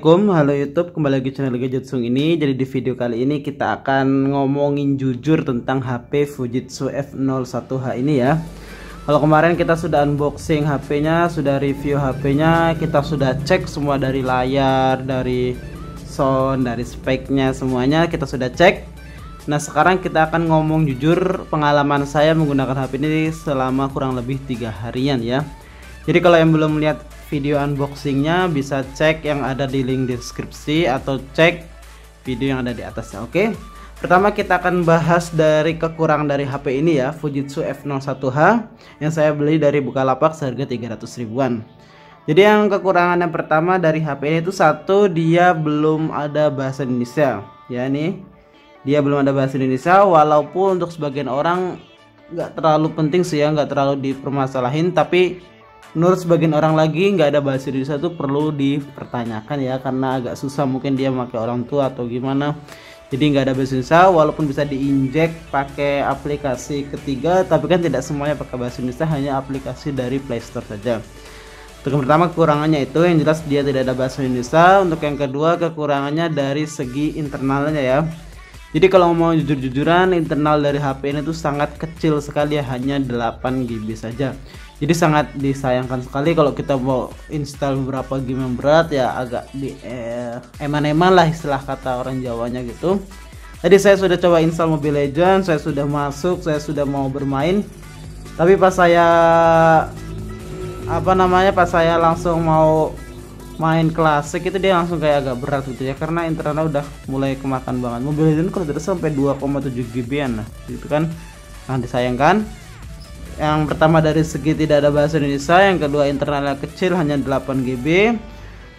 Assalamualaikum, halo YouTube, kembali lagi channel Gadgetsung ini. Jadi di video kali ini kita akan ngomongin jujur tentang HP Fujitsu F01H ini ya. Kalau kemarin kita sudah unboxing HP-nya, sudah review HP-nya, kita sudah cek semua dari layar, dari sound, dari speknya, semuanya kita sudah cek. Nah sekarang kita akan ngomong jujur pengalaman saya menggunakan HP ini selama kurang lebih 3 harian ya. Jadi kalau yang belum lihat video unboxingnya bisa cek yang ada di link deskripsi atau cek video yang ada di atasnya. Oke, pertama kita akan bahas dari kekurangan dari HP ini ya, Fujitsu F01H yang saya beli dari Bukalapak seharga 300 ribuan. Jadi yang kekurangan yang pertama dari HP ini itu satu, dia belum ada bahasa Indonesia ya. Nih dia belum ada bahasa Indonesia, walaupun untuk sebagian orang nggak terlalu penting sih ya, nggak terlalu dipermasalahin, tapi menurut sebagian orang lagi nggak ada bahasa Indonesia itu perlu dipertanyakan ya, karena agak susah, mungkin dia pakai orang tua atau gimana, jadi nggak ada bahasa Indonesia. Walaupun bisa diinjek pakai aplikasi ketiga, tapi kan tidak semuanya pakai bahasa Indonesia, hanya aplikasi dari Play Store saja. Untuk yang pertama kekurangannya itu yang jelas dia tidak ada bahasa Indonesia. Untuk yang kedua kekurangannya dari segi internalnya ya. Jadi kalau mau jujur-jujuran, internal dari HP ini tuh sangat kecil sekali ya, hanya 8 GB saja. Jadi sangat disayangkan sekali kalau kita mau install beberapa game yang berat ya, agak di eman-eman lah istilah kata orang Jawanya gitu. Tadi saya sudah coba install Mobile Legends, saya sudah masuk, saya sudah mau bermain, tapi pas saya pas saya langsung mau main klasik itu dia langsung kayak agak berat gitu ya, karena internalnya udah mulai kemakan banget. Mobile Legends kalau tidak sampai 2,7 GB-an nah, gitu kan, sangat disayangkan. Yang pertama dari segi tidak ada bahasa Indonesia, yang kedua internalnya kecil hanya 8 GB.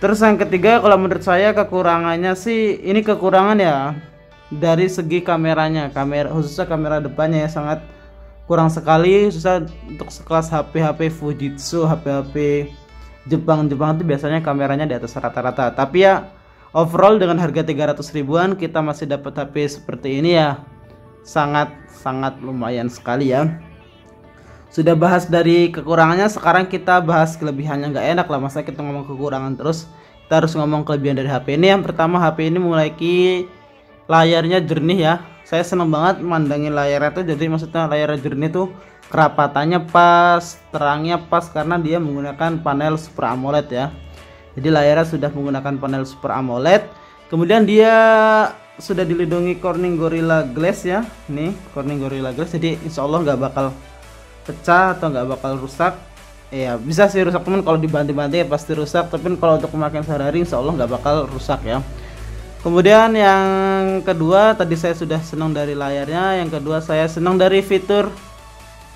Terus yang ketiga kalau menurut saya kekurangannya sih ini kekurangan ya dari segi kameranya, khususnya kamera depannya ya sangat kurang sekali, khususnya untuk sekelas HP Fujitsu, HP Jepang itu biasanya kameranya di atas rata-rata. Tapi ya overall dengan harga 300 ribuan kita masih dapat HP seperti ini ya, sangat lumayan sekali ya. Sudah bahas dari kekurangannya, sekarang kita bahas kelebihannya. Nggak enak lah masa kita ngomong kekurangan terus, kita harus ngomong kelebihan dari HP ini. Yang pertama, HP ini memiliki layarnya jernih ya. Saya senang banget mandangin layarnya tuh, jadi maksudnya layarnya jernih tuh kerapatannya pas, terangnya pas, karena dia menggunakan panel Super AMOLED ya. Jadi layarnya sudah menggunakan panel Super AMOLED. Kemudian dia sudah dilindungi Corning Gorilla Glass ya. Nih Corning Gorilla Glass, jadi insya Allah nggak bakal pecah atau nggak bakal rusak ya. Bisa sih rusak teman, kalau dibanting-banting ya pasti rusak, tapi kalau untuk pemakaian sehari-hari insya Allah nggak bakal rusak ya. Kemudian yang kedua, tadi saya sudah senang dari layarnya, yang kedua saya senang dari fitur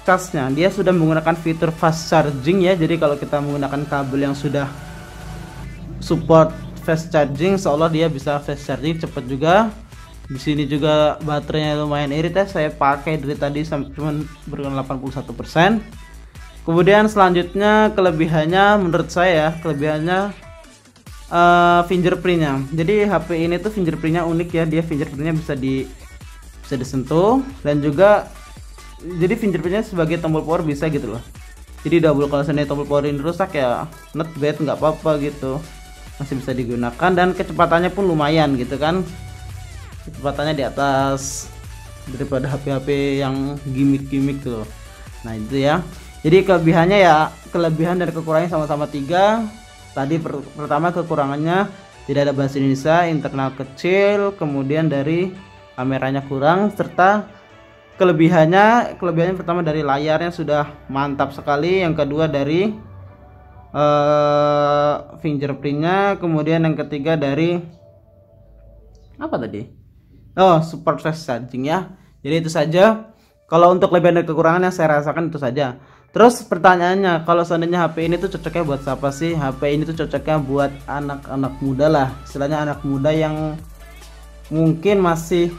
casnya. Dia sudah menggunakan fitur fast charging ya, jadi kalau kita menggunakan kabel yang sudah support fast charging, insya Allah dia bisa fast charging cepat juga. Di sini juga baterainya lumayan irit ya, saya pakai dari tadi cuma berkurang 81%. Kemudian selanjutnya kelebihannya menurut saya, kelebihannya fingerprintnya. Jadi HP ini tuh fingerprintnya unik ya, dia fingerprintnya bisa disentuh, dan juga jadi fingerprintnya sebagai tombol power bisa gitu loh. Jadi double, kalau seandainya tombol power ini rusak ya not bad, nggak apa-apa gitu, masih bisa digunakan, dan kecepatannya pun lumayan gitu kan. Kecepatannya di atas daripada HP-HP yang gimmick tuh. Nah itu ya. Jadi kelebihannya ya, kelebihan dan kekurangannya sama-sama 3. Tadi pertama kekurangannya tidak ada bahasa Indonesia, internal kecil, kemudian dari kameranya kurang, serta kelebihannya pertama dari layarnya sudah mantap sekali, yang kedua dari fingerprintnya, kemudian yang ketiga dari apa tadi? Oh, support fast charging ya. Jadi itu saja. Kalau untuk kelebihan dan kekurangan yang saya rasakan itu saja. Terus pertanyaannya, kalau seandainya HP ini tuh cocoknya buat siapa sih? HP ini tuh cocoknya buat anak-anak muda lah, istilahnya anak muda yang mungkin masih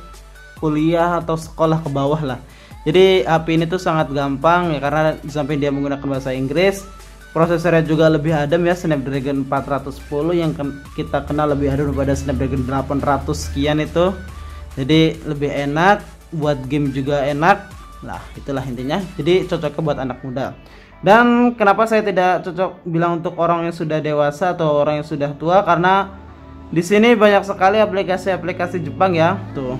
kuliah atau sekolah ke bawah lah. Jadi HP ini tuh sangat gampang ya, karena di samping dia menggunakan bahasa Inggris, prosesornya juga lebih adem ya, Snapdragon 410 yang kita kenal lebih adem daripada Snapdragon 800 sekian itu. Jadi lebih enak, buat game juga enak. Nah itulah intinya, jadi cocoknya buat anak muda. Dan kenapa saya tidak cocok bilang untuk orang yang sudah dewasa atau orang yang sudah tua, karena Di sini banyak sekali aplikasi-aplikasi Jepang ya, tuh.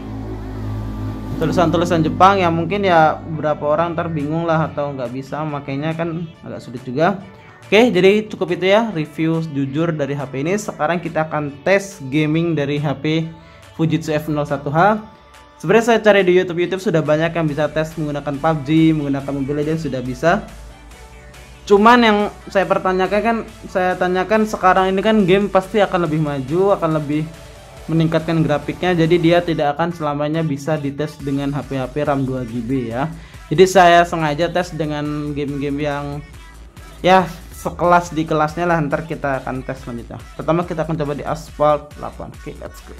Tulisan-tulisan Jepang yang mungkin ya beberapa orang ntar bingung lah atau nggak bisa makanya kan agak sulit juga. Oke, jadi cukup itu ya review jujur dari HP ini. Sekarang kita akan tes gaming dari HP Fujitsu F01H. Sebenarnya saya cari di YouTube sudah banyak yang bisa tes menggunakan PUBG, menggunakan Mobile Legends sudah bisa. Cuman yang saya tanyakan sekarang ini kan game pasti akan lebih maju, akan lebih meningkatkan grafiknya, jadi dia tidak akan selamanya bisa dites dengan HP-HP RAM 2GB ya. Jadi saya sengaja tes dengan game-game yang ya sekelas di kelasnya lah, ntar kita akan tes selanjutnya. Pertama kita akan coba di Asphalt 8. Oke, let's go.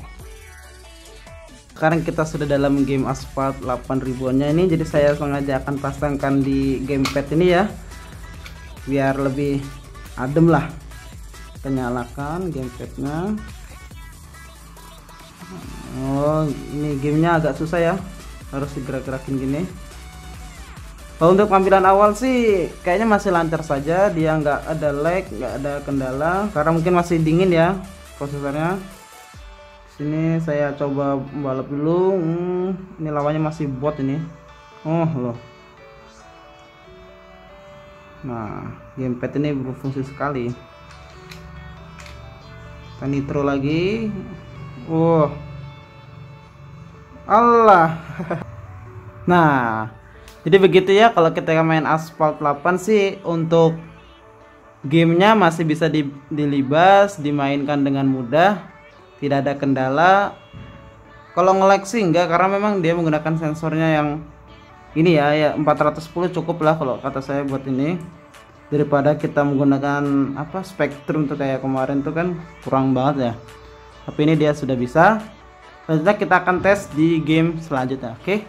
Sekarang kita sudah dalam game Asphalt 8 ribuannya ini, jadi saya sengaja akan pasangkan di gamepad ini ya, biar lebih adem lah. Kita nyalakan gamepadnya. Oh, ini gamenya agak susah ya, harus digerak-gerakin gini. Kalau untuk tampilan awal sih kayaknya masih lancar saja, dia nggak ada lag, nggak ada kendala karena mungkin masih dingin ya prosesornya. Sini saya coba balap dulu. Ini lawannya masih bot ini. Oh loh. Nah, gamepad ini berfungsi sekali. Kita nitro lagi. Allah. Nah, jadi begitu ya kalau kita main Asphalt 8 sih, untuk gamenya masih bisa dilibas, dimainkan dengan mudah, tidak ada kendala. Kalau nge-lag sih enggak, karena memang dia menggunakan sensornya yang ini ya 410 cukup lah kalau kata saya buat ini, daripada kita menggunakan apa Spectrum tuh kayak kemarin tuh kan kurang banget ya. Tapi ini dia sudah bisa. Selanjutnya kita akan tes di game selanjutnya. Oke,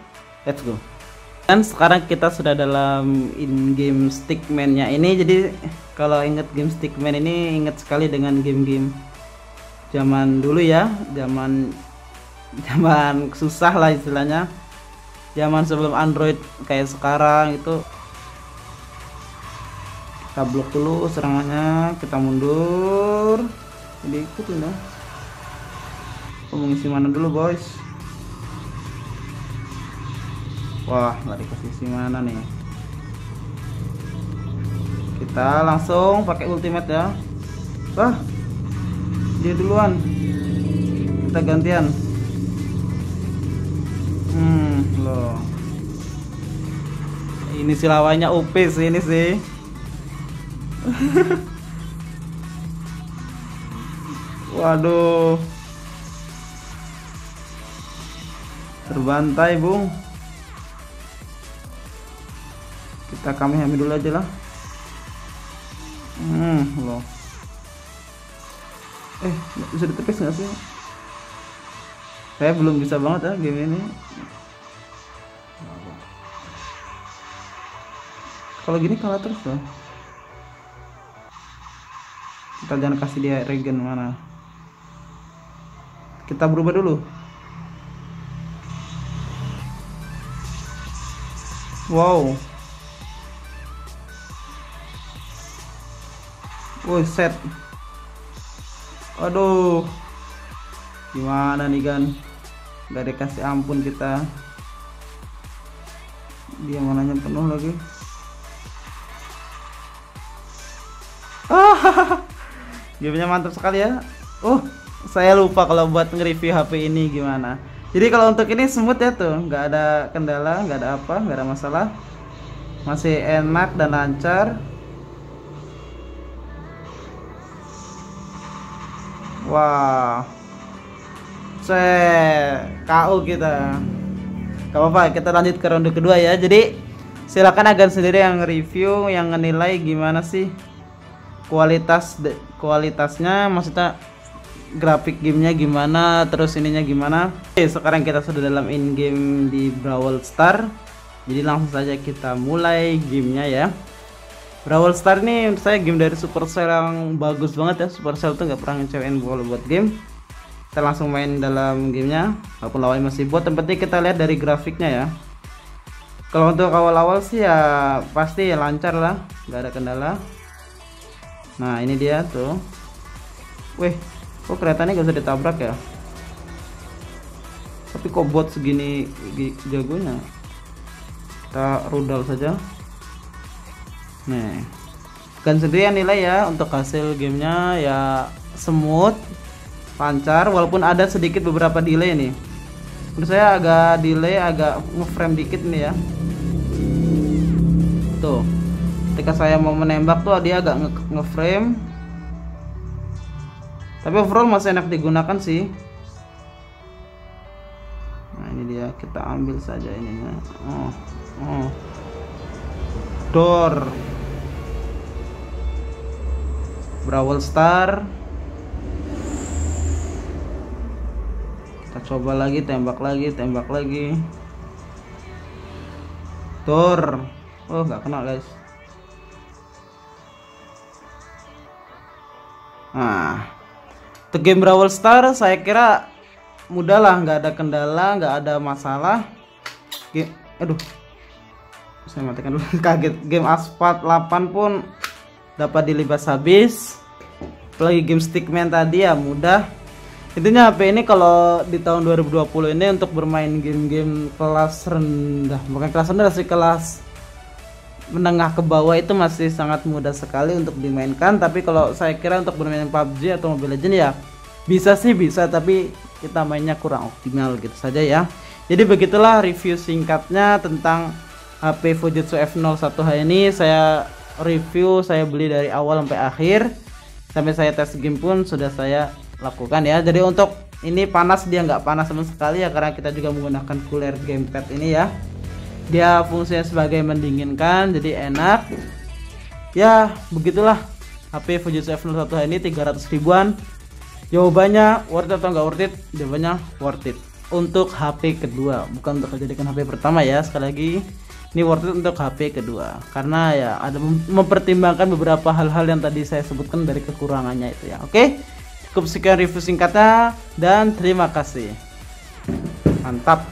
let's go. Dan sekarang kita sudah dalam in-game Stickman-nya ini. Jadi kalau inget game Stickman ini, inget sekali dengan game-game zaman dulu ya, zaman susah lah istilahnya, zaman sebelum Android kayak sekarang itu. Kita blok dulu serangannya, kita mundur, jadi ikutin ya. Mengisi mana dulu boys? Wah, nggak dikasih isi mana nih. Kita langsung pakai ultimate ya. Wah, dia duluan, kita gantian. Loh, ini si lawannya OP sih ini sih. Waduh, terbantai bung. Kita kami dulu aja lah. Loh, bisa ditepis nggak sih? Saya belum bisa banget ya game ini. Kalau gini kalah terus loh. Kita jangan kasih dia regen mana. Kita berubah dulu. Wow. Set. Aduh. Gimana nih kan? Gak dikasih ampun kita. Dia mananya penuh lagi. Gamenya mantap sekali ya. Saya lupa kalau buat nge-review HP ini gimana. Jadi kalau untuk ini smooth ya tuh, nggak ada kendala, nggak ada apa, nggak ada masalah, masih enak dan lancar. Wah, KO kita. Gak apa-apa, kita lanjut ke ronde kedua ya. Jadi silakan Agan sendiri yang review, yang menilai gimana sih kualitasnya, maksudnya grafik gamenya gimana, terus ininya gimana. Oke, sekarang kita sudah dalam in game di Brawl Stars. Jadi langsung saja kita mulai gamenya ya. Brawl Stars ini saya game dari Supercell yang bagus banget ya. Supercell tuh nggak pernah ngecewain kalau buat game. Kita langsung main dalam gamenya, walaupun lawannya masih bot. Yang penting kita lihat dari grafiknya ya. Kalau untuk awal-awal sih ya pasti ya lancar lah, nggak ada kendala. Nah ini dia tuh. Wih, Kok keretanya gak bisa ditabrak ya? Tapi kok bot segini jagonya? Kita rudal saja. Nih, kan sendiri nilai ya untuk hasil gamenya ya smooth, lancar, walaupun ada sedikit beberapa delay nih. Menurut saya agak delay, agak ngeframe dikit nih ya. Tuh, ketika saya mau menembak tuh dia agak ngeframe. Tapi overall masih enak digunakan sih. Nah ini dia, kita ambil saja ininya. Door Brawl Star. Kita coba lagi, tembak lagi. Door. Oh nggak kena guys. Nah, untuk game Brawl Star saya kira mudah lah, nggak ada kendala, nggak ada masalah. Aduh, saya matikan dulu. Kaget. Game Asphalt 8 pun dapat dilibas habis. Apalagi game Stickman tadi ya mudah. Intinya HP ini kalau di tahun 2020 ini untuk bermain game-game kelas rendah, bukan kelas rendah sih, kelas menengah ke bawah itu masih sangat mudah sekali untuk dimainkan. Tapi kalau saya kira untuk bermain PUBG atau Mobile Legends ya bisa sih, bisa, tapi kita mainnya kurang optimal gitu saja ya. Jadi begitulah review singkatnya tentang HP Fujitsu F01H ini. Saya review, saya beli dari awal sampai akhir, sampai saya tes game pun sudah saya lakukan ya. Jadi untuk ini panas, dia nggak panas sama sekali ya, karena kita juga menggunakan cooler gamepad ini ya. Dia fungsinya sebagai mendinginkan, jadi enak ya. Begitulah HP Fujitsu F01H ini 300 ribuan. Jawabannya worth it atau nggak worth it? Jawabannya worth it untuk HP kedua, bukan untuk dijadikan HP pertama ya. Sekali lagi, ini worth it untuk HP kedua karena ya ada mempertimbangkan beberapa hal-hal yang tadi saya sebutkan dari kekurangannya itu ya. Oke, cukup sekian review singkatnya dan terima kasih. Mantap.